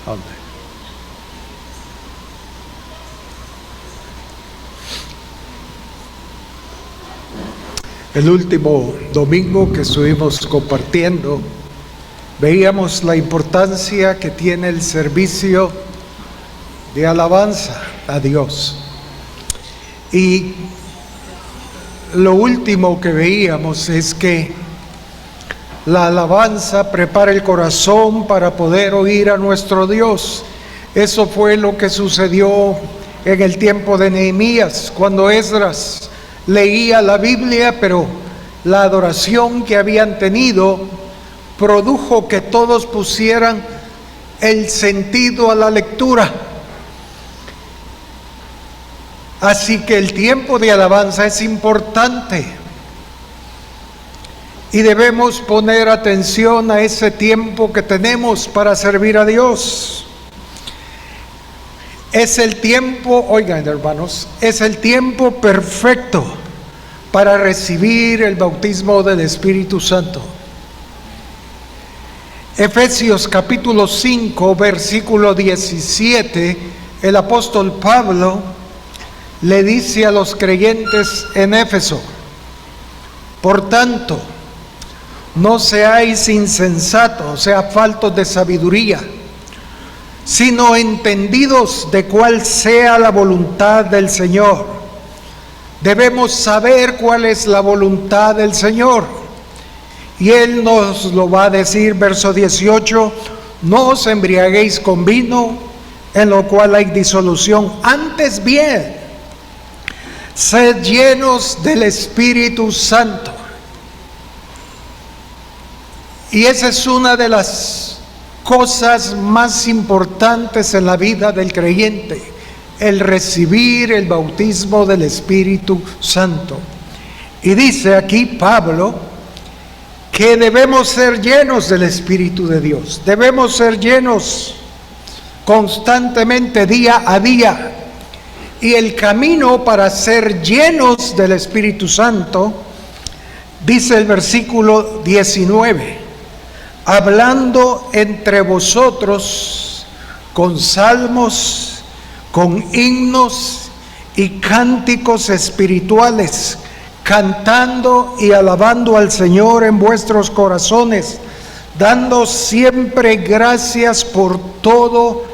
Amén. El último domingo que estuvimos compartiendo, veíamos la importancia que tiene el servicio de alabanza a Dios. Y lo último que veíamos es que la alabanza prepara el corazón para poder oír a nuestro Dios. Eso fue lo que sucedió en el tiempo de Nehemías, cuando Esdras leía la Biblia, pero la adoración que habían tenido produjo que todos pusieran el sentido a la lectura. Así que el tiempo de alabanza es importante y debemos poner atención a ese tiempo que tenemos para servir a Dios. Es el tiempo, oigan hermanos, es el tiempo perfecto para recibir el bautismo del Espíritu Santo. Efesios capítulo 5, versículo 17, el apóstol Pablo le dice a los creyentes en Éfeso: por tanto, no seáis insensatos, o sea, faltos de sabiduría, sino entendidos de cuál sea la voluntad del Señor. Debemos saber cuál es la voluntad del Señor. Y Él nos lo va a decir, verso 18: no os embriaguéis con vino, en lo cual hay disolución. Antes bien, sed llenos del Espíritu Santo. Y esa es una de las cosas más importantes en la vida del creyente, el recibir el bautismo del Espíritu Santo. Y dice aquí Pablo que debemos ser llenos del Espíritu de Dios, debemos ser llenos constantemente, día a día. Y el camino para ser llenos del Espíritu Santo, dice el versículo 19, hablando entre vosotros con salmos, con himnos y cánticos espirituales, cantando y alabando al Señor en vuestros corazones, dando siempre gracias por todo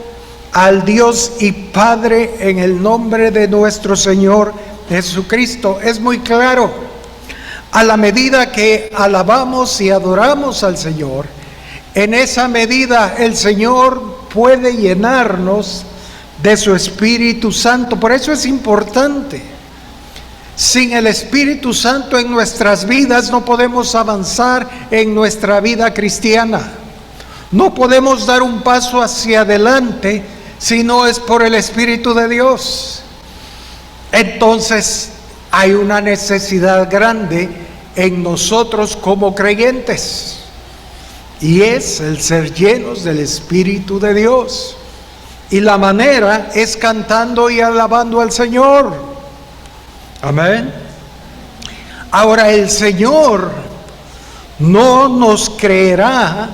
al Dios y Padre en el nombre de nuestro Señor Jesucristo. Es muy claro, a la medida que alabamos y adoramos al Señor, en esa medida el Señor puede llenarnos de su Espíritu Santo. Por eso es importante. Sin el Espíritu Santo en nuestras vidas no podemos avanzar en nuestra vida cristiana. No podemos dar un paso hacia adelante si no es por el Espíritu de Dios. Entonces hay una necesidad grande en nosotros como creyentes, y es el ser llenos del Espíritu de Dios. Y la manera es cantando y alabando al Señor. Amén. Ahora, el Señor no nos creerá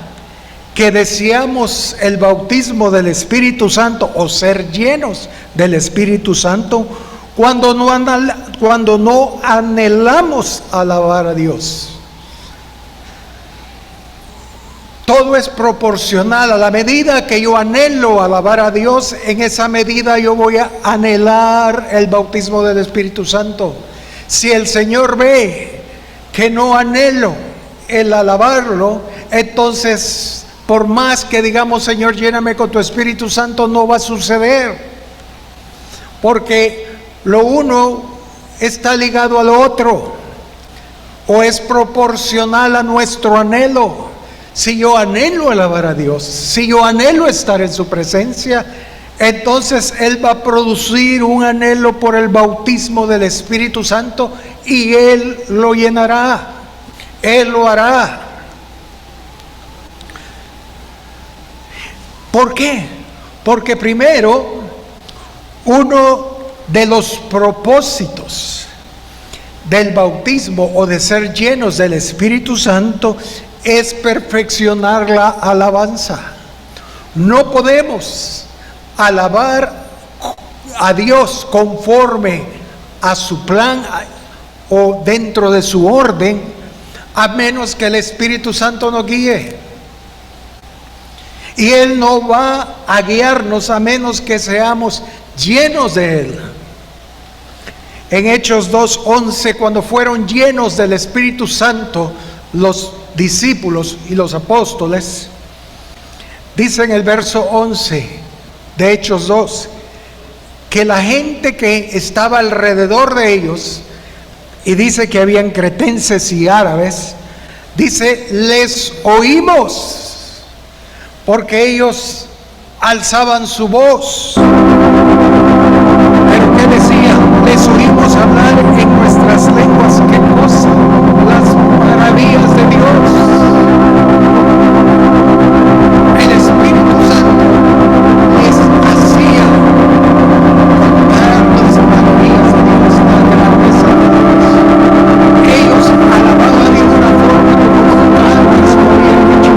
que deseamos el bautismo del Espíritu Santo o ser llenos del Espíritu Santo cuando no anhelamos alabar a Dios. Todo es proporcional. A la medida que yo anhelo alabar a Dios, en esa medida yo voy a anhelar el bautismo del Espíritu Santo. Si el Señor ve que no anhelo el alabarlo, entonces por más que digamos, Señor, lléname con tu Espíritu Santo, no va a suceder. Porque lo uno está ligado al otro, o es proporcional a nuestro anhelo. Si yo anhelo alabar a Dios, si yo anhelo estar en su presencia, entonces Él va a producir un anhelo por el bautismo del Espíritu Santo y Él lo llenará, Él lo hará. ¿Por qué? Porque primero, uno de los propósitos del bautismo o de ser llenos del Espíritu Santo es perfeccionar la alabanza. No podemos alabar a Dios conforme a su plan o dentro de su orden, a menos que el Espíritu Santo nos guíe. Y Él no va a guiarnos a menos que seamos llenos de Él. En Hechos 2:11, cuando fueron llenos del Espíritu Santo los discípulos y los apóstoles, dice en el verso 11 de Hechos 2, que la gente que estaba alrededor de ellos, y dice que habían cretenses y árabes, dice, les oímos, porque ellos alzaban su voz. ¿Pero qué decían? Les oímos hablar en nuestras lenguas. ¿Qué cosa? Las maravillas de Dios. El Espíritu Santo les hacía contar las maravillas de Dios, la grandeza de Dios. Ellos alababan de una forma como nunca antes lo habían hecho,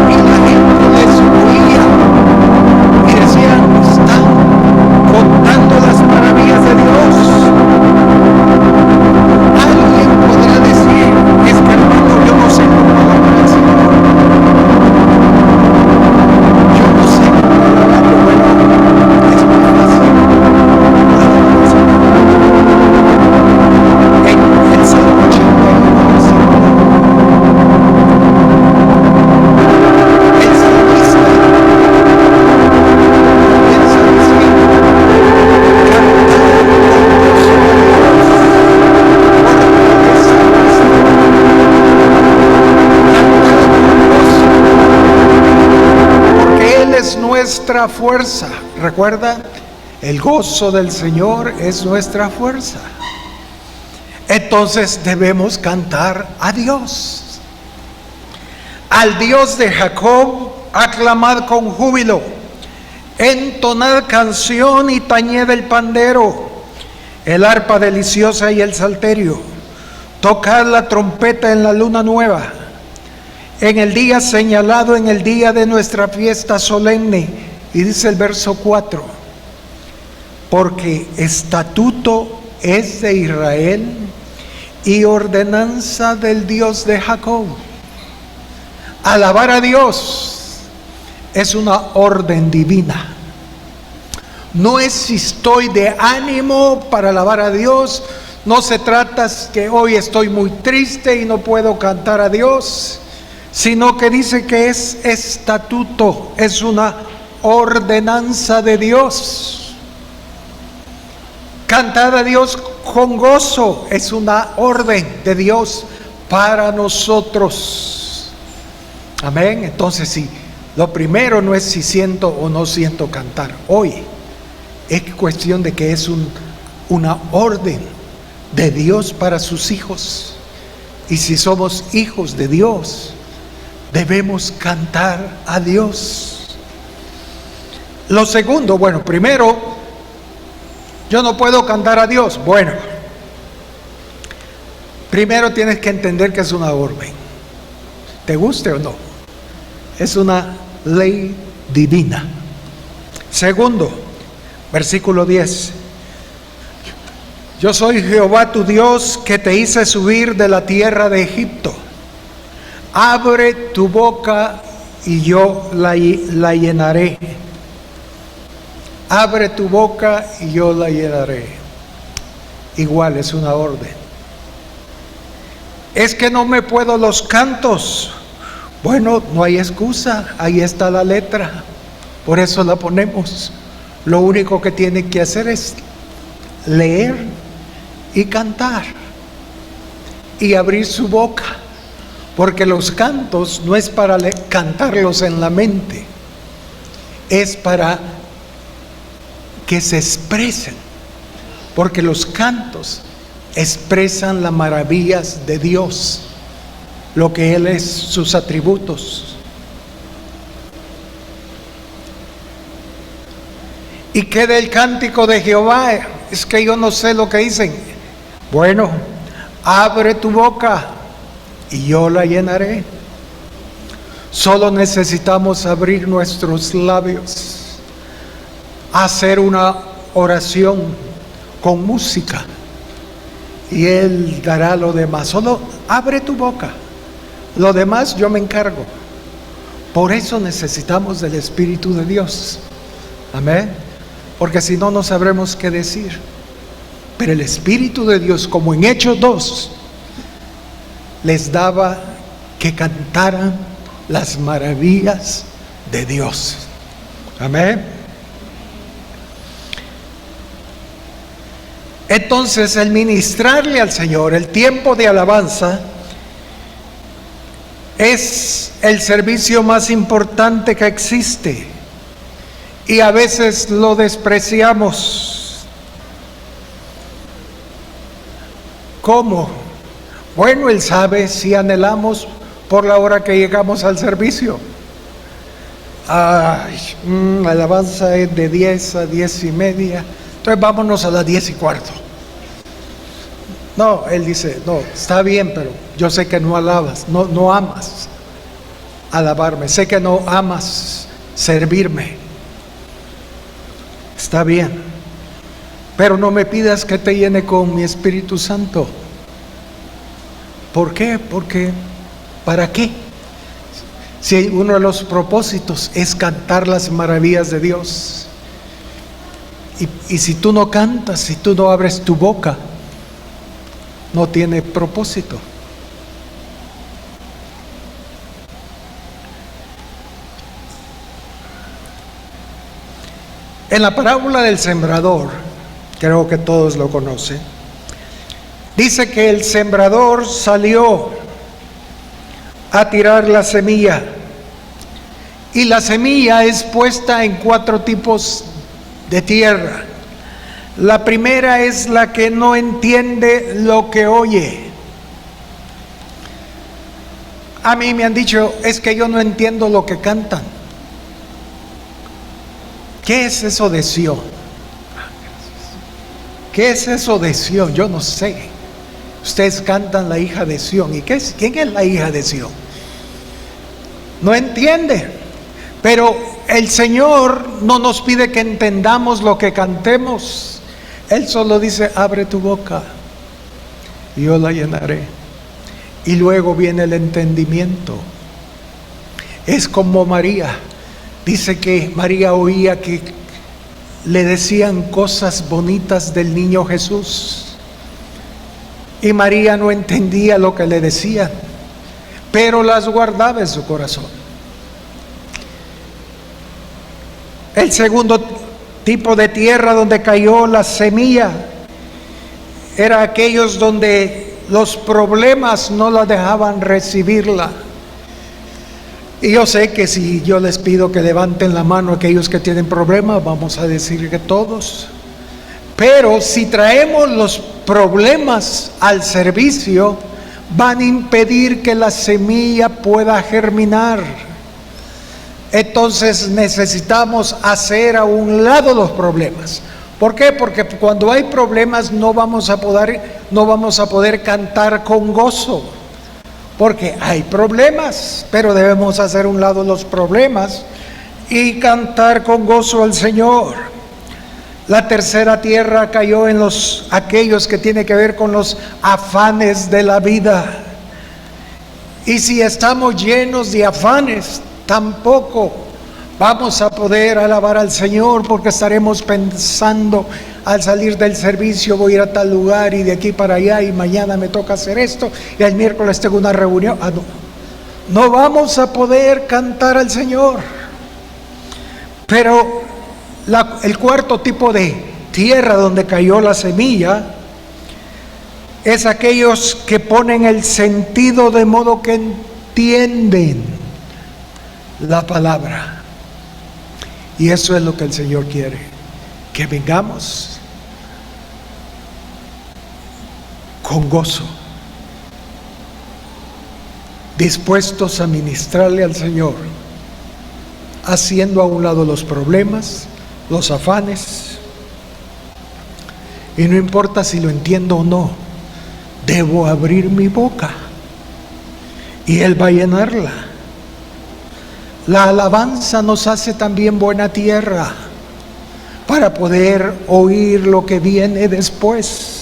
y la gente les oía y decían, están contando las maravillas de Dios. Alguien podrá decir, es que hermano, yo no sé cómo alabar al Señor. Yo no sé cómo alabarlo. Bueno, es muy fácil alabar al Señor. En el Salmo 81, versículo, el salmista comienza diciendo, porque Él es nuestra fuerza. Recuerda, el gozo del Señor es nuestra fuerza. Entonces debemos cantar a Dios. Al Dios de Jacob, aclamad con júbilo, entonad canción y tañed el pandero, el arpa deliciosa y el salterio. Tocad la trompeta en la luna nueva, en el día señalado, en el día de nuestra fiesta solemne. Y dice el verso 4, porque estatuto es de Israel y ordenanza del Dios de Jacob. Alabar a Dios es una orden divina. No es si estoy de ánimo para alabar a Dios. No se trata que hoy estoy muy triste y no puedo cantar a Dios, sino que dice que es estatuto, es una ordenanza de Dios. Cantar a Dios con gozo es una orden de Dios para nosotros. Amén. Entonces, sí, lo primero no es si siento o no siento cantar hoy. Es cuestión de que es una orden de Dios para sus hijos. Y si somos hijos de Dios, debemos cantar a Dios. Lo segundo, bueno, primero, yo no puedo cantar a Dios. Bueno, primero tienes que entender que es una orden. ¿Te guste o no? Es una ley divina. Segundo, versículo 10. Yo soy Jehová tu Dios, que te hice subir de la tierra de Egipto. Abre tu boca y yo la llenaré. Abre tu boca y yo la llenaré. Igual es una orden. Es que no me puedo los cantos. Bueno, no hay excusa, ahí está la letra. Por eso la ponemos. Lo único que tiene que hacer es leer y cantar y abrir su boca, porque los cantos no es para cantarlos en la mente, es para que se expresen, porque los cantos expresan las maravillas de Dios, lo que Él es, sus atributos. ¿Y qué del cántico de Jehová? Es que yo no sé lo que dicen. Bueno, abre tu boca y yo la llenaré. Solo necesitamos abrir nuestros labios, hacer una oración con música, y Él dará lo demás. Solo abre tu boca, lo demás yo me encargo. Por eso necesitamos del Espíritu de Dios. Amén. Porque si no, no sabremos qué decir. Pero el Espíritu de Dios, como en Hechos 2, les daba que cantaran las maravillas de Dios. Amén. Entonces, el ministrarle al Señor, el tiempo de alabanza, es el servicio más importante que existe, y a veces lo despreciamos. ¿Cómo? Bueno, Él sabe si anhelamos por la hora que llegamos al servicio. Alabanza es de 10 a 10 y media, entonces vámonos a las 10 y cuarto. No, Él dice, no, está bien, pero yo sé que no alabas, no amas alabarme, sé que no amas servirme. Está bien, pero no me pidas que te llene con mi Espíritu Santo. ¿Por qué? Porque, ¿para qué? Si uno de los propósitos es cantar las maravillas de Dios. Y si tú no cantas, si tú no abres tu boca, no tiene propósito. En la parábola del sembrador, creo que todos lo conocen, dice que el sembrador salió a tirar la semilla, y la semilla es puesta en 4 tipos de tierra. La primera es la que no entiende lo que oye. A mí me han dicho, es que yo no entiendo lo que cantan. ¿Qué es eso de Sión? ¿Qué es eso de Sión? Yo no sé. Ustedes cantan la hija de Sión. ¿Y quién es la hija de Sión? No entiende. Pero el Señor no nos pide que entendamos lo que cantemos. Él solo dice, abre tu boca y yo la llenaré. Y luego viene el entendimiento. Es como María. Dice que María oía que le decían cosas bonitas del niño Jesús. Y María no entendía lo que le decían, pero las guardaba en su corazón. El segundo tipo de tierra donde cayó la semilla era aquellos donde los problemas no la dejaban recibirla. Y yo sé que si yo les pido que levanten la mano aquellos que tienen problemas, vamos a decir que todos. Pero si traemos los problemas al servicio, van a impedir que la semilla pueda germinar. Entonces necesitamos hacer a un lado los problemas. ¿Por qué? Porque cuando hay problemas no vamos a poder cantar con gozo. Porque hay problemas, pero debemos hacer a un lado los problemas y cantar con gozo al Señor. La tercera tierra cayó en aquellos que tienen que ver con los afanes de la vida. Y si estamos llenos de afanes, tampoco vamos a poder alabar al Señor, porque estaremos pensando al salir del servicio, voy a ir a tal lugar y de aquí para allá, y mañana me toca hacer esto, y el miércoles tengo una reunión. No vamos a poder cantar al Señor. Pero el cuarto tipo de tierra donde cayó la semilla es aquellos que ponen el sentido de modo que entienden la palabra. Y eso es lo que el Señor quiere, que vengamos con gozo, dispuestos a ministrarle al Señor, haciendo a un lado los problemas, los afanes. Y no importa si lo entiendo o no, debo abrir mi boca y Él va a llenarla. la alabanza nos hace también buena tierra para poder oír lo que viene después.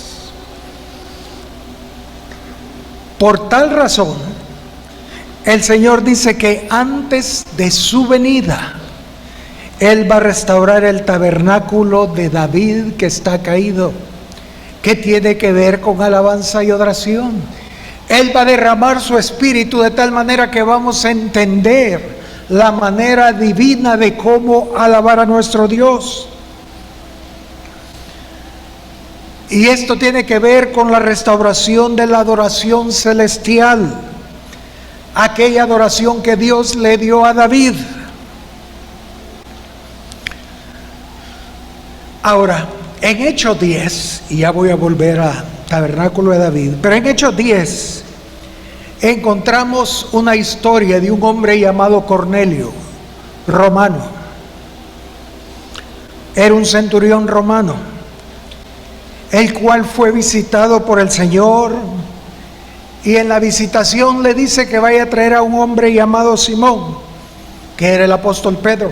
Por tal razón, el Señor dice que antes de su venida, Él va a restaurar el tabernáculo de David que está caído, que tiene que ver con alabanza y adoración. Él va a derramar su espíritu de tal manera que vamos a entender la manera divina de cómo alabar a nuestro Dios. Y esto tiene que ver con la restauración de la adoración celestial, aquella adoración que Dios le dio a David. Ahora, en Hechos 10, y ya voy a volver a tabernáculo de David, pero en Hechos 10 encontramos una historia de un hombre llamado Cornelio, romano. Era un centurión romano, el cual fue visitado por el Señor, y en la visitación le dice que vaya a traer a un hombre llamado Simón, que era el apóstol Pedro,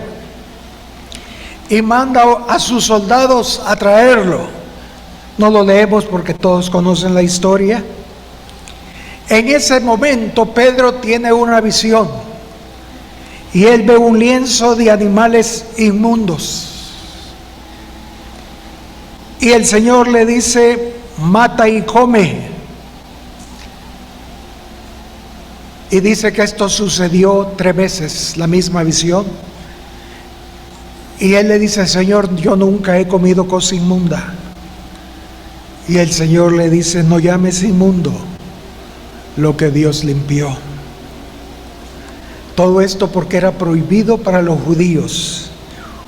y manda a sus soldados a traerlo. No lo leemos porque todos conocen la historia. En ese momento Pedro tiene una visión y él ve un lienzo de animales inmundos, y el Señor le dice: mata y come. Y dice que esto sucedió 3 veces, la misma visión. Y él le dice: Señor, yo nunca he comido cosa inmunda. Y el Señor le dice: no llames inmundo lo que Dios limpió. Todo esto porque era prohibido para los judíos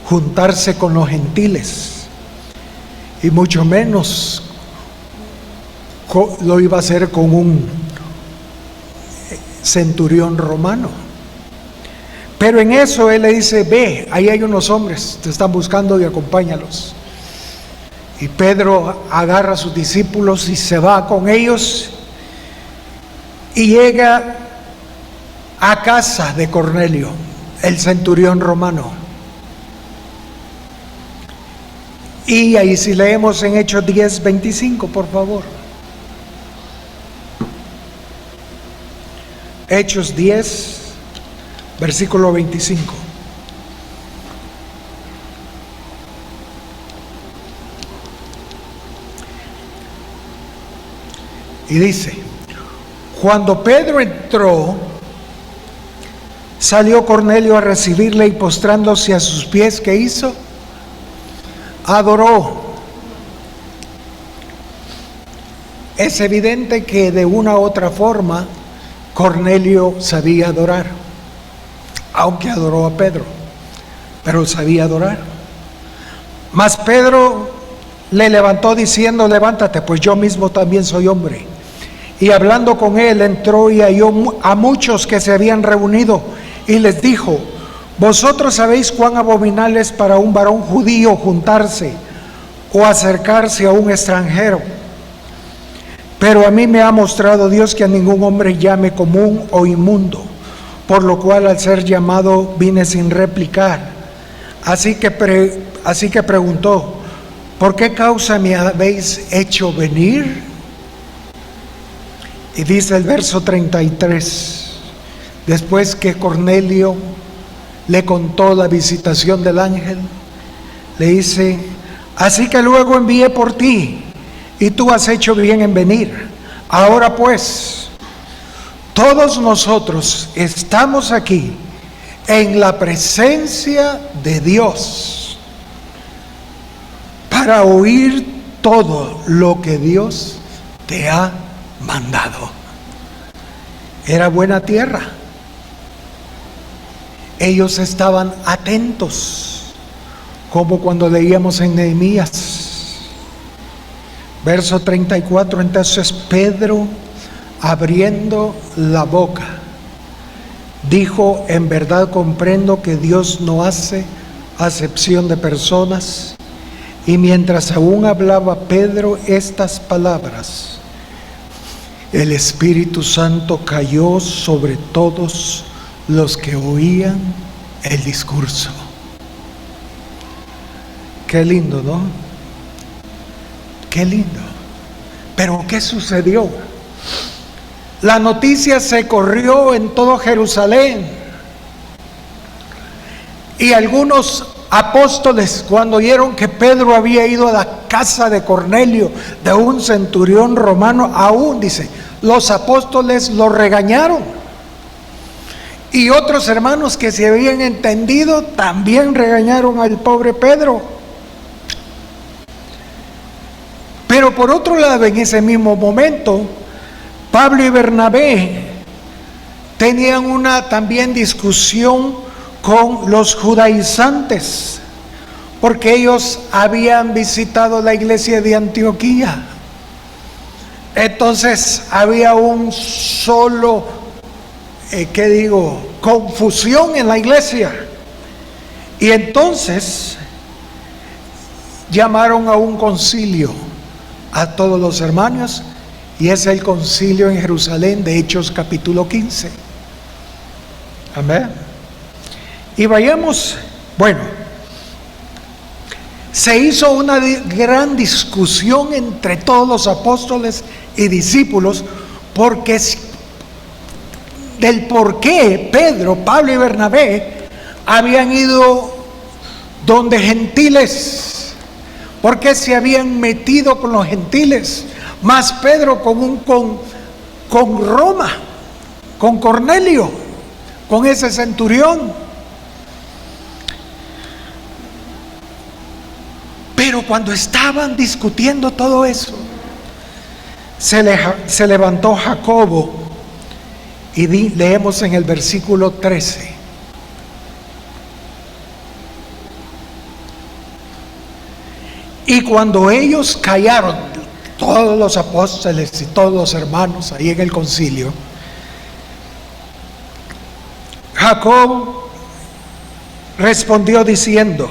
juntarse con los gentiles, y mucho menos lo iba a hacer con un centurión romano. Pero en eso él le dice: ve, ahí hay unos hombres, te están buscando y acompáñalos. Y Pedro agarra a sus discípulos y se va con ellos, y llega a casa de Cornelio, el centurión romano. Y ahí si leemos en Hechos 10:25, por favor. Hechos 10, versículo 25. Y dice: cuando Pedro entró, salió Cornelio a recibirle, y postrándose a sus pies, ¿qué hizo? Adoró. Es evidente que de una u otra forma Cornelio sabía adorar, aunque adoró a Pedro, pero sabía adorar. Mas Pedro le levantó diciendo: levántate, pues yo mismo también soy hombre. Y hablando con él, entró y halló a muchos que se habían reunido, y les dijo: vosotros sabéis cuán abominable es para un varón judío juntarse o acercarse a un extranjero. Pero a mí me ha mostrado Dios que a ningún hombre llame común o inmundo, por lo cual al ser llamado vine sin replicar. Así que preguntó: ¿por qué causa me habéis hecho venir? Y dice el verso 33, después que Cornelio le contó la visitación del ángel, le dice: así que luego envié por ti, y tú has hecho bien en venir. Ahora pues, todos nosotros estamos aquí en la presencia de Dios para oír todo lo que Dios te ha mandado. Era buena tierra. Ellos estaban atentos, como cuando leíamos en Nehemías. Verso 34, entonces Pedro, abriendo la boca, dijo: en verdad comprendo que Dios no hace acepción de personas. Y mientras aún hablaba Pedro estas palabras, el Espíritu Santo cayó sobre todos los que oían el discurso. Qué lindo, ¿no? Qué lindo. Pero ¿qué sucedió? La noticia se corrió en todo Jerusalén. Y algunos apóstoles, cuando oyeron que Pedro había ido a la casa de Cornelio, de un centurión romano, aún dice, los apóstoles lo regañaron. Y otros hermanos que se habían entendido también regañaron al pobre Pedro. Pero por otro lado, en ese mismo momento, Pablo y Bernabé tenían una también discusión con los judaizantes, porque ellos habían visitado la iglesia de Antioquía. Entonces había un solo, confusión en la iglesia. Y entonces llamaron a un concilio a todos los hermanos, y es el concilio en Jerusalén de Hechos capítulo 15. Amén. Y vayamos, se hizo una gran discusión entre todos los apóstoles y discípulos del por qué Pedro, Pablo y Bernabé habían ido donde gentiles, por qué se habían metido con los gentiles, más Pedro con Roma, con Cornelio, con ese centurión. Pero cuando estaban discutiendo todo eso, se levantó Jacobo, y leemos en el versículo 13. Y cuando ellos callaron, todos los apóstoles y todos los hermanos ahí en el concilio, Jacobo respondió diciendo,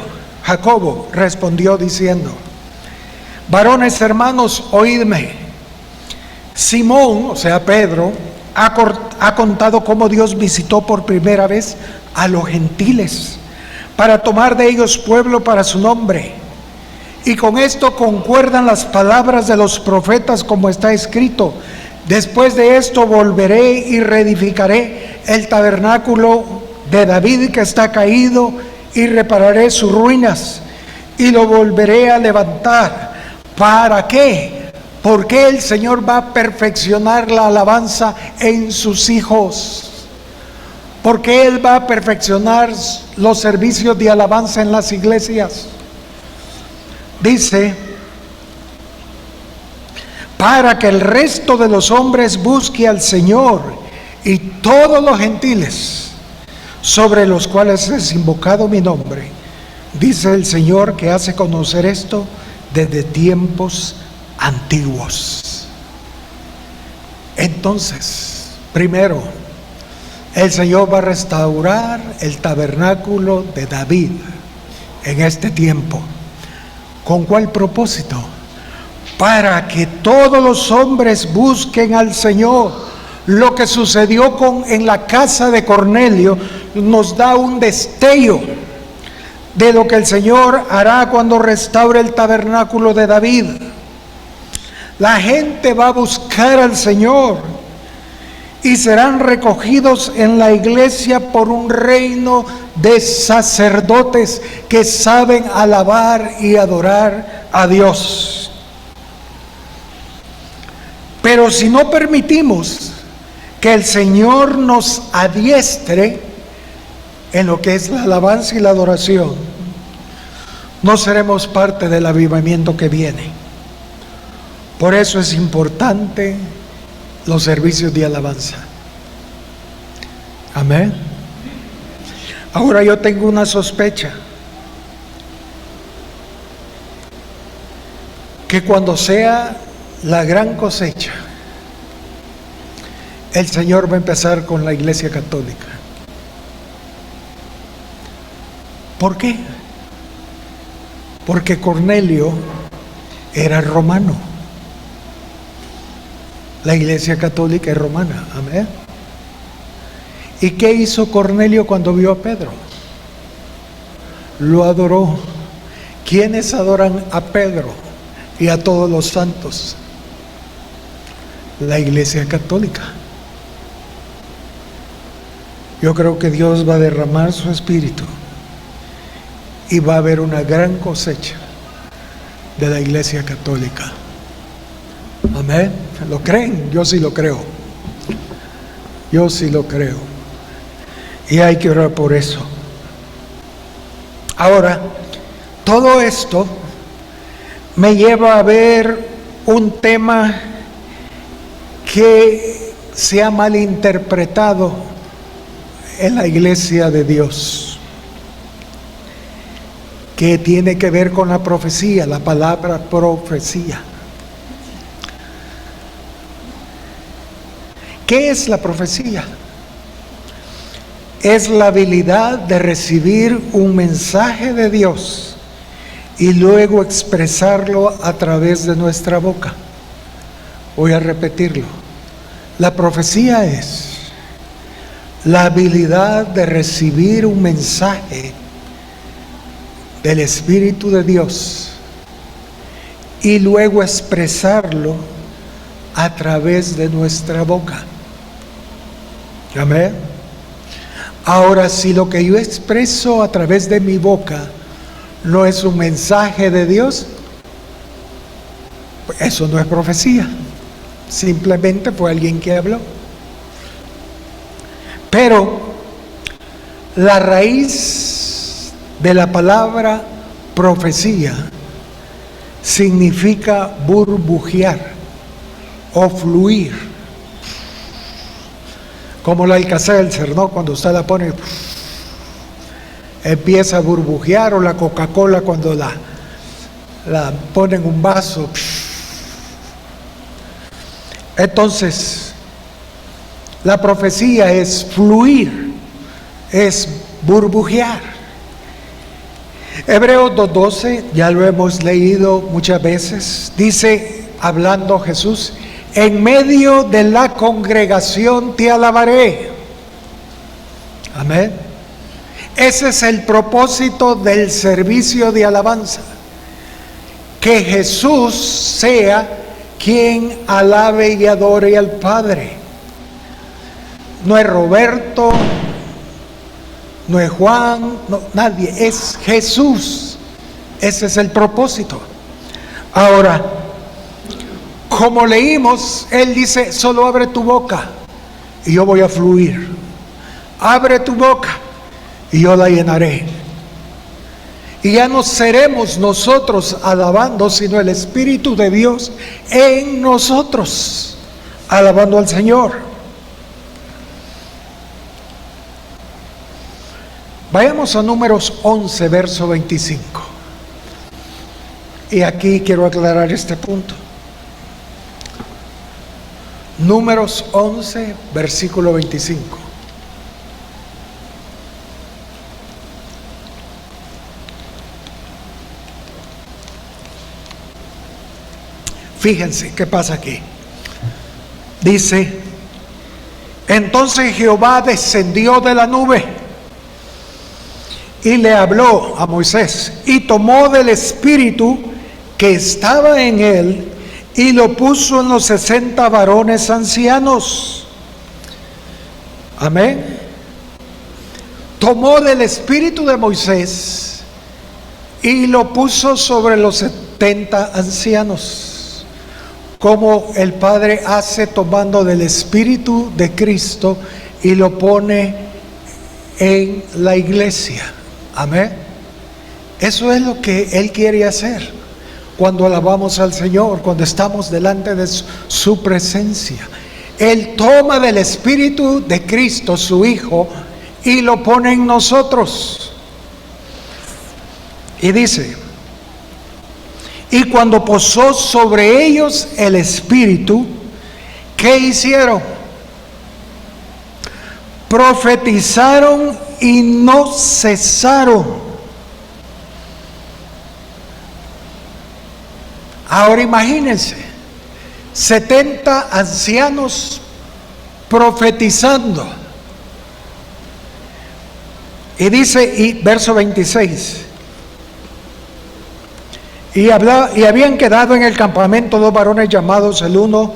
varones hermanos, oídme. Simón, o sea Pedro, ha contado cómo Dios visitó por primera vez a los gentiles para tomar de ellos pueblo para su nombre. Y con esto concuerdan las palabras de los profetas, como está escrito: después de esto volveré y reedificaré el tabernáculo de David que está caído, y repararé sus ruinas y lo volveré a levantar. ¿Para qué? Porque el Señor va a perfeccionar la alabanza en sus hijos. Porque Él va a perfeccionar los servicios de alabanza en las iglesias. Dice, para que el resto de los hombres busque al Señor, y todos los gentiles sobre los cuales es invocado mi nombre, dice el Señor, que hace conocer esto desde tiempos antiguos. Entonces, primero, el Señor va a restaurar el tabernáculo de David en este tiempo. ¿Con cuál propósito? Para que todos los hombres busquen al Señor. Lo que sucedió en la casa de Cornelio nos da un destello de lo que el Señor hará cuando restaure el tabernáculo de David. La gente va a buscar al Señor y serán recogidos en la iglesia por un reino de sacerdotes que saben alabar y adorar a Dios. Pero si no permitimos que el Señor nos adiestre en lo que es la alabanza y la adoración, no seremos parte del avivamiento que viene. Por eso es importante los servicios de alabanza. Amén. Ahora yo tengo una sospecha, que cuando sea la gran cosecha, el Señor va a empezar con la Iglesia Católica. ¿Por qué? Porque Cornelio era romano. La Iglesia Católica es romana. Amén. ¿Y qué hizo Cornelio cuando vio a Pedro? lo adoró. ¿Quiénes adoran a Pedro y a todos los santos? La Iglesia Católica. Yo creo que Dios va a derramar su espíritu y va a haber una gran cosecha de la Iglesia Católica. Amén. ¿Lo creen? Yo sí lo creo. Yo sí lo creo. Y hay que orar por eso. Ahora, todo esto me lleva a ver un tema que se ha malinterpretado en la Iglesia de Dios, que tiene que ver con la profecía, la palabra profecía. ¿Qué es la profecía? Es la habilidad de recibir un mensaje de Dios y luego expresarlo a través de nuestra boca. Voy a repetirlo. La profecía es la habilidad de recibir un mensaje del Espíritu de Dios y luego expresarlo a través de nuestra boca. Amén. Ahora, si lo que yo expreso a través de mi boca no es un mensaje de Dios, pues eso no es profecía. Simplemente fue alguien que habló. Pero la raíz de la palabra profecía significa burbujear o fluir. Como la Alka-Seltzer, ¿no? Cuando usted la pone, empieza a burbujear, o la Coca-Cola cuando la pone en un vaso. Entonces, la profecía es fluir, es burbujear. Hebreos 2:12, ya lo hemos leído muchas veces, dice, hablando Jesús: en medio de la congregación te alabaré. Amén. Ese es el propósito del servicio de alabanza, que Jesús sea quien alabe y adore al Padre. No es Roberto, no es Juan, no, nadie, es Jesús. Ese es el propósito. Ahora, como leímos, Él dice, solo abre tu boca y yo voy a fluir. Abre tu boca y yo la llenaré. Y ya no seremos nosotros alabando, sino el Espíritu de Dios en nosotros, alabando al Señor. Vayamos a Números 11, verso 25. Y aquí quiero aclarar este punto. Números 11, versículo 25. Fíjense qué pasa aquí. Dice, entonces Jehová descendió de la nube y le habló a Moisés, y tomó del espíritu que estaba en él y lo puso en los 60 varones ancianos. Amén. Tomó del espíritu de Moisés y lo puso sobre los 70 ancianos, como el Padre hace tomando del espíritu de Cristo y lo pone en la iglesia. Amén. Eso es lo que Él quiere hacer cuando alabamos al Señor, cuando estamos delante de su presencia. Él toma del espíritu de Cristo, su Hijo, y lo pone en nosotros. Y dice, y cuando posó sobre ellos el espíritu, ¿qué hicieron? Profetizaron y no cesaron. Ahora imagínense, 70 ancianos profetizando. Y dice, y verso 26, Y habían quedado en el campamento 2 varones llamados, el uno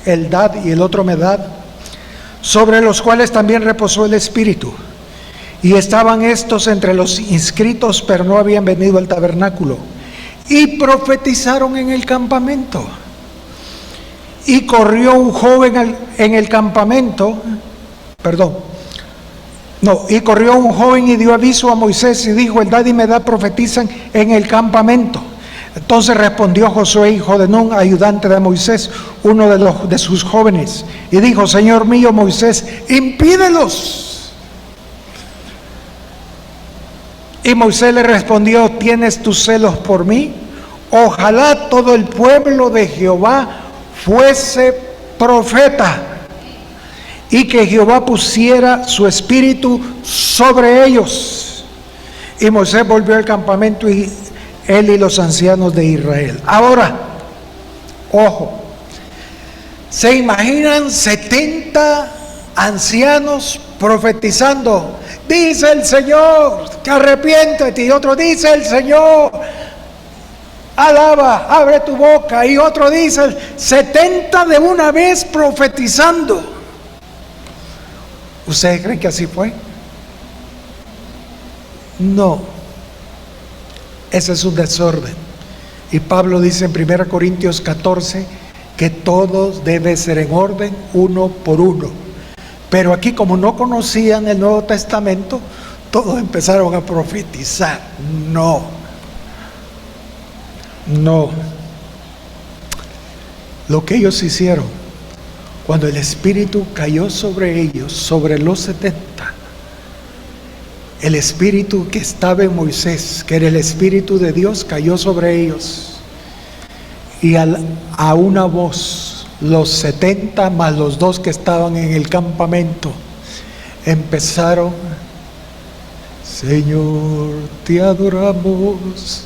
Eldad y el otro Medad, sobre los cuales también reposó el Espíritu. Y estaban estos entre los inscritos, pero no habían venido al tabernáculo. Y profetizaron en el campamento. Y corrió un joven en el campamento, y corrió un joven y dio aviso a Moisés y dijo: Eldad y Medad profetizan en el campamento. Entonces respondió Josué, hijo de Nun, ayudante de Moisés, uno de sus jóvenes, y dijo: Señor mío Moisés, impídelos. Y Moisés le respondió: ¿tienes tus celos por mí? Ojalá todo el pueblo de Jehová fuese profeta, y que Jehová pusiera su espíritu sobre ellos. Y Moisés volvió al campamento, y él y los ancianos de Israel. Ahora, ojo, ¿se imaginan 70 ancianos profetizando? Dice el Señor, que arrepiéntete. Y otro: dice el Señor, alaba, abre tu boca. Y otro dice: 70 de una vez profetizando. ¿Ustedes creen que así fue? No. Ese es un desorden. Y Pablo dice en 1 Corintios 14 que todos deben ser en orden, uno por uno. Pero aquí, como no conocían el Nuevo Testamento, todos empezaron a profetizar. No. Lo que ellos hicieron, cuando el Espíritu cayó sobre ellos, sobre los 70, el Espíritu que estaba en Moisés, que era el Espíritu de Dios, cayó sobre ellos. Y a una voz, los 70 más los 2 que estaban en el campamento, empezaron: Señor, te adoramos,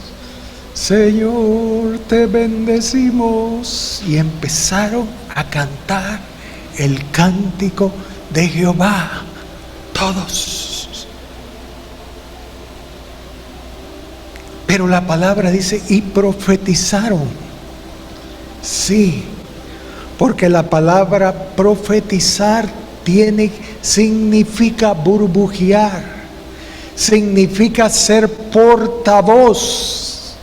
Señor, te bendecimos. Y empezaron a cantar el cántico de Jehová, todos. Pero la palabra dice: y profetizaron. Sí, porque la palabra profetizar significa burbujear, significa ser portavoz.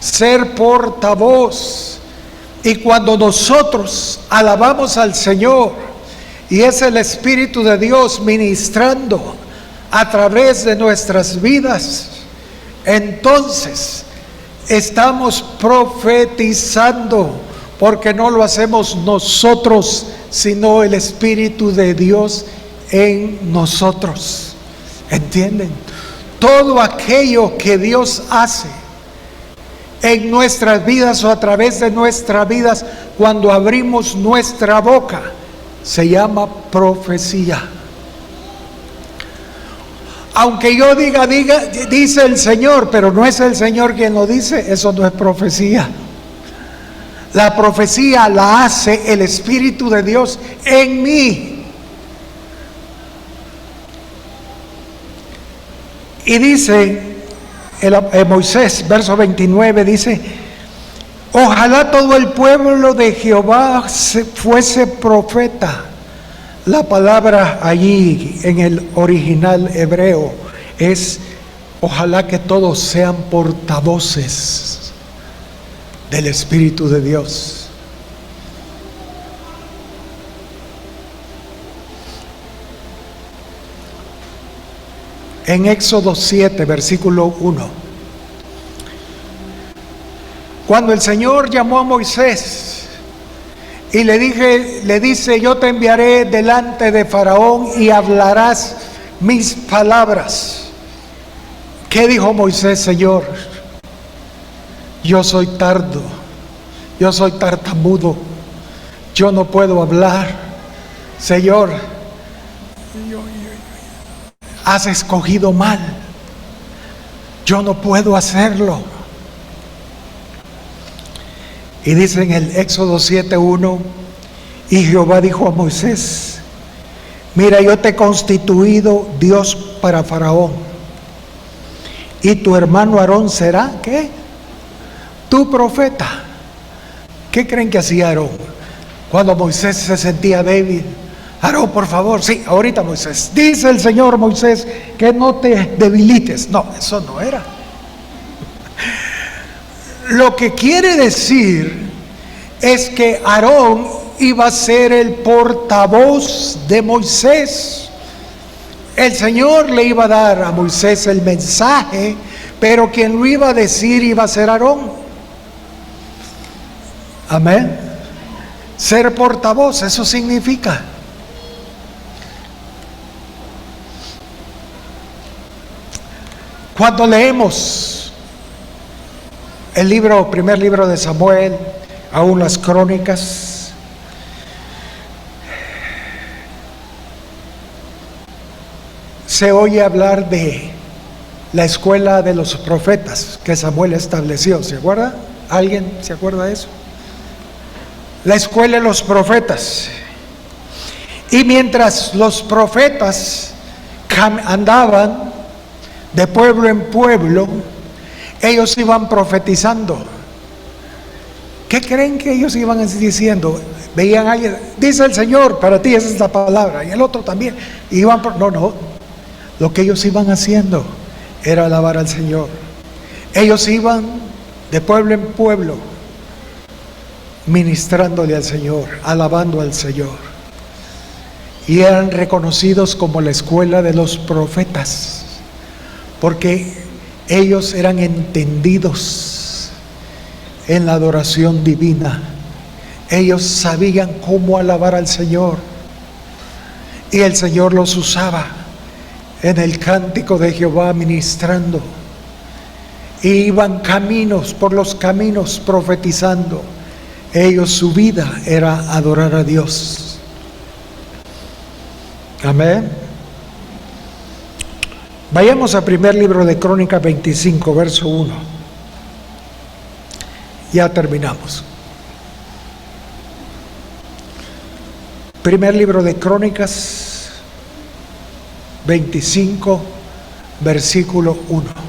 Ser portavoz. Y cuando nosotros alabamos al Señor, y es el Espíritu de Dios ministrando a través de nuestras vidas, entonces estamos profetizando, porque no lo hacemos nosotros, sino el Espíritu de Dios en nosotros. ¿Entienden? Todo aquello que Dios hace en nuestras vidas o a través de nuestras vidas, cuando abrimos nuestra boca, se llama profecía. Aunque yo diga, dice el Señor, pero no es el Señor quien lo dice, eso no es profecía. La profecía la hace el Espíritu de Dios en mí. Y dice Moisés, verso 29, dice: ojalá todo el pueblo de Jehová fuese profeta. La palabra allí en el original hebreo es: ojalá que todos sean portavoces del Espíritu de Dios. En Éxodo 7, versículo 1, cuando el Señor llamó a Moisés y le dice: yo te enviaré delante de Faraón y hablarás mis palabras. ¿Qué dijo Moisés? Señor, yo soy tardo, yo soy tartamudo, yo no puedo hablar. Señor, has escogido mal, yo no puedo hacerlo. Y dice en el Éxodo 7:1: y Jehová dijo a Moisés: mira, yo te he constituido Dios para Faraón, y tu hermano Aarón será, ¿qué? tu profeta. ¿Qué creen que hacía Aarón? Cuando Moisés se sentía débil. Aarón, por favor, sí, ahorita Moisés. Dice el Señor, Moisés, que no te debilites. No, eso no era. Lo que quiere decir es que Aarón iba a ser el portavoz de Moisés. El Señor le iba a dar a Moisés el mensaje, pero quien lo iba a decir iba a ser Aarón. Amén. Ser portavoz, eso significa. Cuando leemos el primer libro de Samuel, aún las crónicas, se oye hablar de la escuela de los profetas que Samuel estableció. ¿Se acuerda? ¿Alguien se acuerda de eso? La escuela de los profetas. Y mientras los profetas andaban de pueblo en pueblo, ellos iban profetizando. ¿Qué creen que ellos iban diciendo? Veían a alguien, dice el Señor, para ti esa es la palabra, y el otro también. No, lo que ellos iban haciendo era alabar al Señor. Ellos iban de pueblo en pueblo ministrándole al Señor, alabando al Señor, y eran reconocidos como la escuela de los profetas, porque ellos eran entendidos en la adoración divina. Ellos sabían cómo alabar al Señor, y el Señor los usaba en el cántico de Jehová ministrando, y iban por los caminos profetizando. Ellos, su vida era adorar a Dios. Amén. Vayamos al primer libro de Crónicas 25, verso 1. Ya terminamos. Primer libro de Crónicas 25, versículo 1.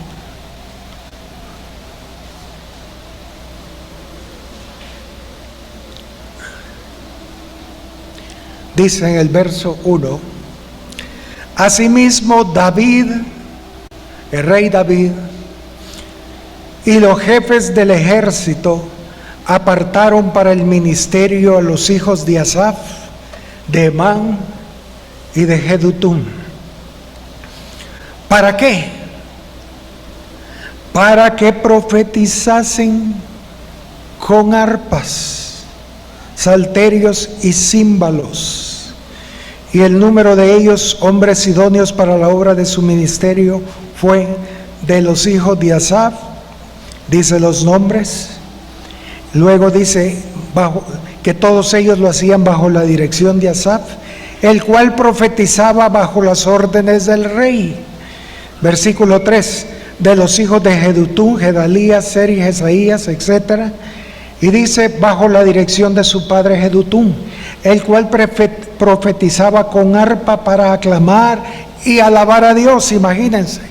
Dice en el verso 1: asimismo David, el rey David, y los jefes del ejército apartaron para el ministerio a los hijos de Asaf, de Emán y de Jedutún. ¿Para qué? Para que profetizasen con arpas, salterios y címbalos. Y el número de ellos, hombres idóneos para la obra de su ministerio, fue de los hijos de Asaf. Dice los nombres. Luego dice que todos ellos lo hacían bajo la dirección de Asaf, el cual profetizaba bajo las órdenes del rey. Versículo 3: de los hijos de Jedutún, Gedalías, Seri, Jesaías, etc. Y dice, bajo la dirección de su padre Jedutún, el cual profetizaba con arpa para aclamar y alabar a Dios. Imagínense,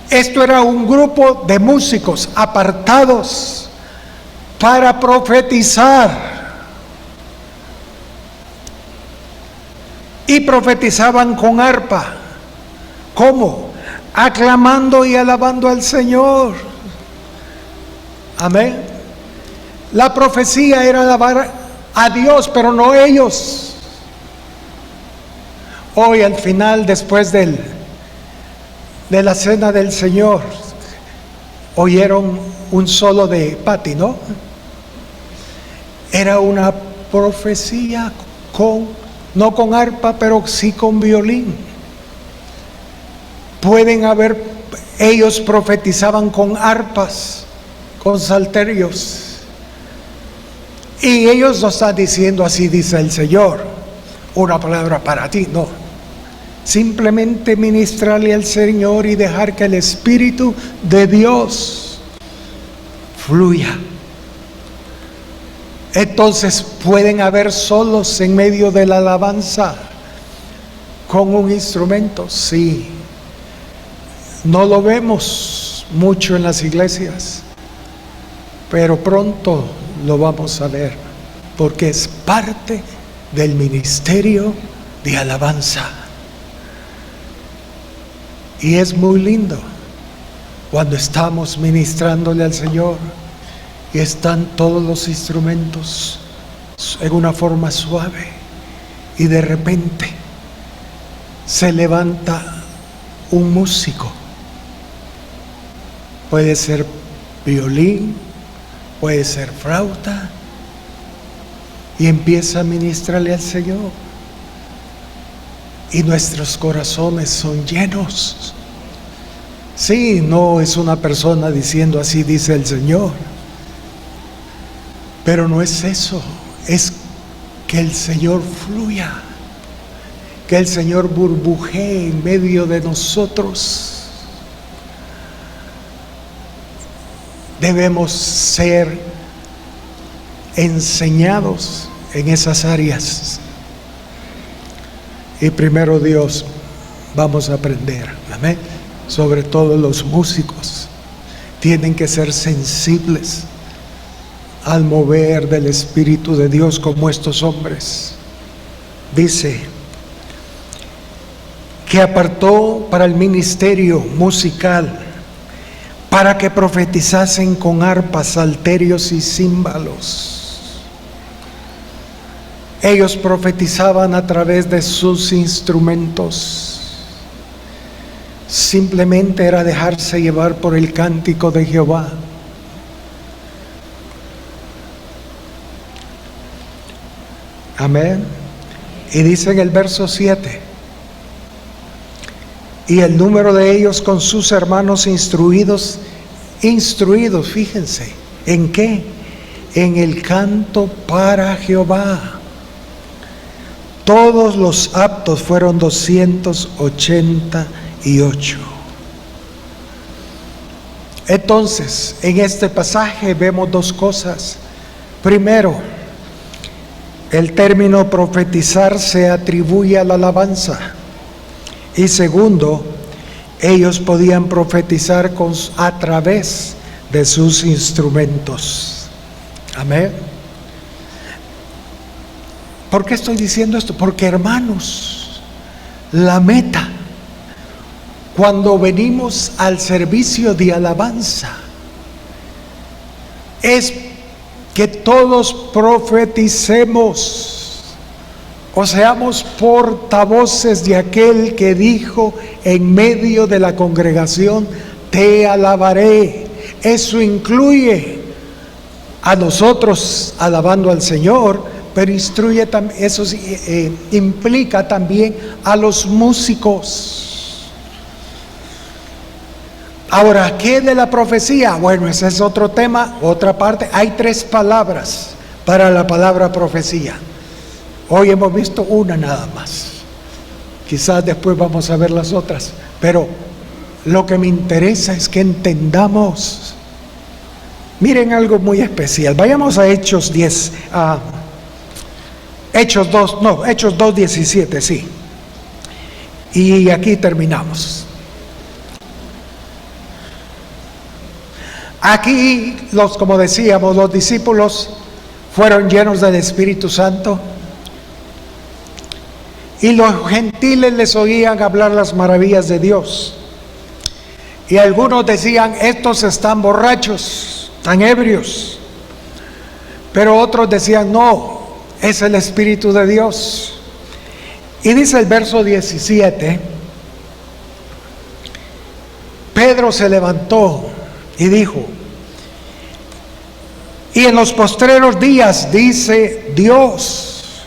esto era un grupo de músicos apartados para profetizar, y profetizaban con arpa. ¿Cómo? Aclamando y alabando al Señor. Amén. La profecía era alabar a Dios, pero no ellos. Hoy al final, después de la cena del Señor, oyeron un solo de Patti, ¿no? Era una profecía no con arpa, pero sí con violín. Ellos profetizaban con arpas, con salterios. Y ellos no están diciendo así dice el Señor, una palabra para ti, no. Simplemente ministrarle al Señor y dejar que el Espíritu de Dios fluya. Entonces pueden haber solos en medio de la alabanza con un instrumento, sí. No lo vemos mucho en las iglesias. pero pronto lo vamos a ver, porque es parte del ministerio de alabanza. Y es muy lindo cuando estamos ministrándole al Señor y están todos los instrumentos en una forma suave y de repente se levanta un músico. Puede ser violín, puede ser flauta, y empieza a ministrarle al Señor. Y nuestros corazones son llenos. Sí, no es una persona diciendo así dice el Señor, pero no es eso, es que el Señor fluya, que el Señor burbujee en medio de nosotros. Debemos ser enseñados en esas áreas. Y primero Dios, vamos a aprender, amén. Sobre todo los músicos tienen que ser sensibles al mover del Espíritu de Dios como estos hombres. Dice que apartó para el ministerio musical, para que profetizasen con arpas, salterios y címbalos. Ellos profetizaban a través de sus instrumentos. Simplemente era dejarse llevar por el cántico de Jehová. Amén. Y dice en el verso 7: y el número de ellos con sus hermanos instruidos, fíjense, ¿en qué? En el canto para Jehová. Todos los aptos fueron 288. Entonces, en este pasaje vemos dos cosas. Primero, el término profetizar se atribuye a la alabanza. Y segundo, ellos podían profetizar a través de sus instrumentos. Amén. ¿Por qué estoy diciendo esto? Porque, hermanos, la meta cuando venimos al servicio de alabanza es que todos profeticemos o seamos portavoces de aquel que dijo en medio de la congregación: te alabaré. Eso incluye a nosotros alabando al Señor, pero eso implica también a los músicos. Ahora, ¿qué de la profecía? Bueno, ese es otro tema, otra parte. Hay 3 palabras para la palabra profecía. Hoy hemos visto una nada más. Quizás después vamos a ver las otras. Pero lo que me interesa es que entendamos. Miren algo muy especial. Vayamos a Hechos 10. Hechos 2:17, sí. Y aquí terminamos. Aquí, como decíamos, los discípulos fueron llenos del Espíritu Santo y los gentiles les oían hablar las maravillas de Dios. Y algunos decían: estos están borrachos, están ebrios. Pero otros decían: no, es el Espíritu de Dios. Y dice el verso 17: Pedro se levantó y dijo: y en los postreros días, dice Dios,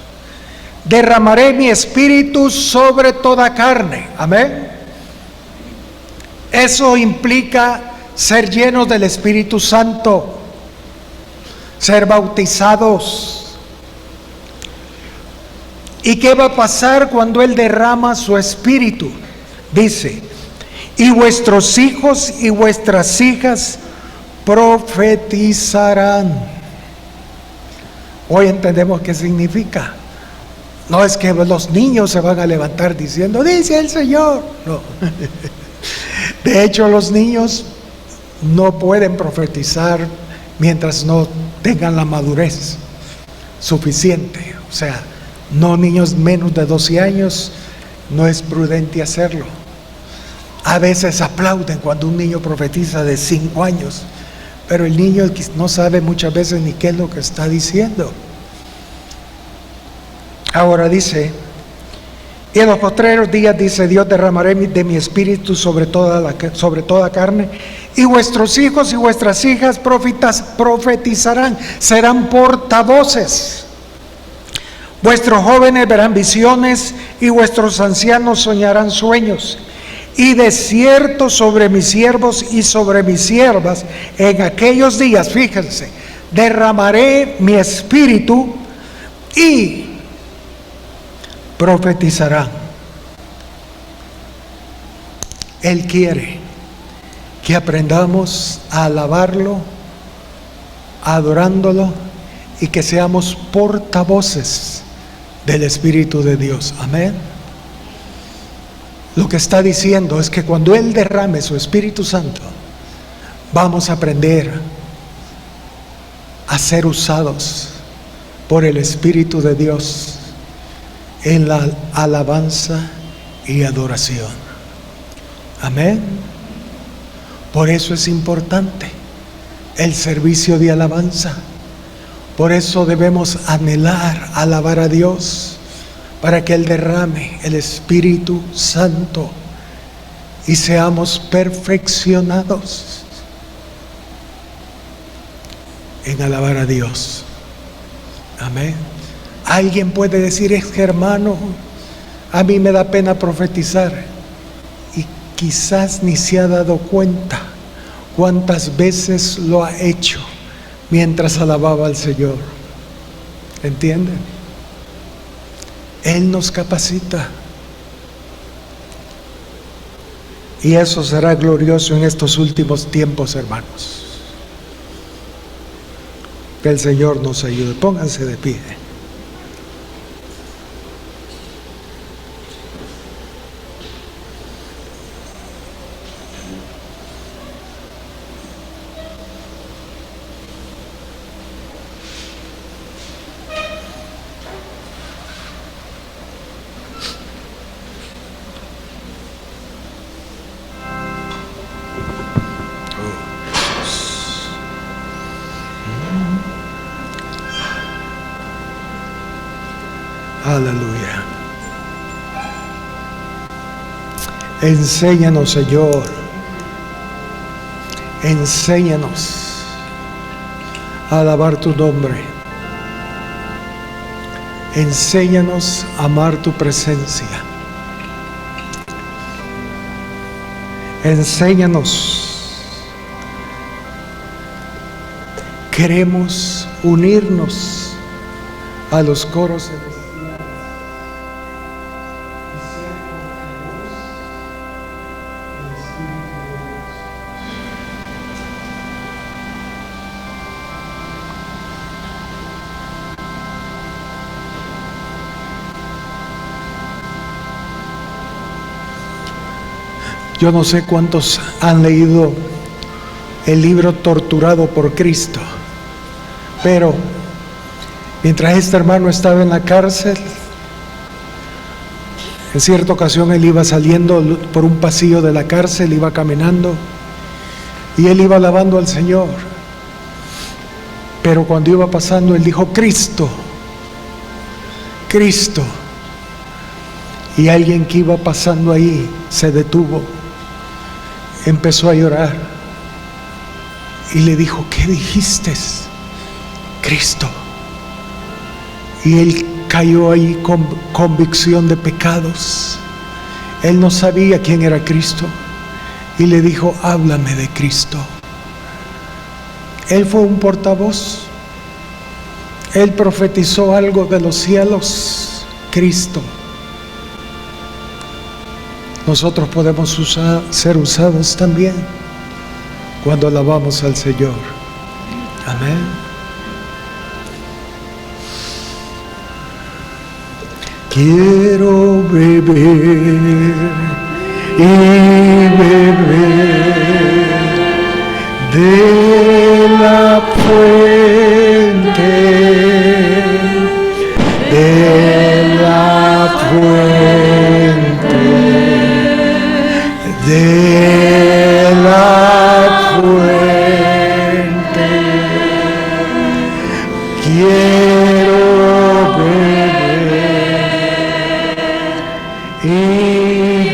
derramaré mi espíritu sobre toda carne. Amén. Eso implica ser llenos del Espíritu Santo, ser bautizados. ¿Y qué va a pasar cuando Él derrama su espíritu? Dice: y vuestros hijos y vuestras hijas profetizarán. Hoy entendemos qué significa. No es que los niños se van a levantar diciendo: dice el Señor. No. De hecho, los niños no pueden profetizar mientras no tengan la madurez suficiente. O sea, no niños menos de 12 años, no es prudente hacerlo. A veces aplauden cuando un niño profetiza de 5 años, pero el niño no sabe muchas veces ni qué es lo que está diciendo. Ahora dice: y en los postreros días, dice Dios, derramaré de mi espíritu sobre toda carne, y vuestros hijos y vuestras hijas profetizarán, serán portavoces. Vuestros jóvenes verán visiones, y vuestros ancianos soñarán sueños. Y de cierto sobre mis siervos y sobre mis siervas en aquellos días, fíjense, derramaré mi espíritu y profetizarán. Él quiere que aprendamos a alabarlo, adorándolo, y que seamos portavoces del Espíritu de Dios. Amén. Lo que está diciendo es que cuando Él derrame su Espíritu Santo, vamos a aprender a ser usados por el Espíritu de Dios en la alabanza y adoración. Amén. Por eso es importante el servicio de alabanza. Por eso debemos anhelar alabar a Dios, para que Él derrame el Espíritu Santo y seamos perfeccionados en alabar a Dios. Amén. Alguien puede decir: es que, hermano, a mí me da pena profetizar, y quizás ni se ha dado cuenta cuántas veces lo ha hecho mientras alababa al Señor. ¿Entienden? Él nos capacita, y eso será glorioso en estos últimos tiempos, hermanos. Que el Señor nos ayude. Pónganse de pie. Aleluya. Enséñanos, Señor. Enséñanos a alabar tu nombre. Enséñanos a amar tu presencia. Enséñanos. Queremos unirnos a los coros celestiales. Yo no sé cuántos han leído el libro Torturado por Cristo, pero mientras este hermano estaba en la cárcel, en cierta ocasión él iba saliendo por un pasillo de la cárcel, iba caminando, y él iba alabando al Señor. Pero cuando iba pasando, él dijo: Cristo, Cristo. Y alguien que iba pasando ahí se detuvo, empezó a llorar y le dijo: ¿qué dijiste? Cristo. Y él cayó ahí con convicción de pecados. Él no sabía quién era Cristo, y le dijo: háblame de Cristo. Él fue un portavoz. Él profetizó algo de los cielos. Cristo. Nosotros podemos ser usados también cuando alabamos al Señor. Amén. Quiero beber y beber de la fuente, de la fuente, de la fuente. Quiero beber y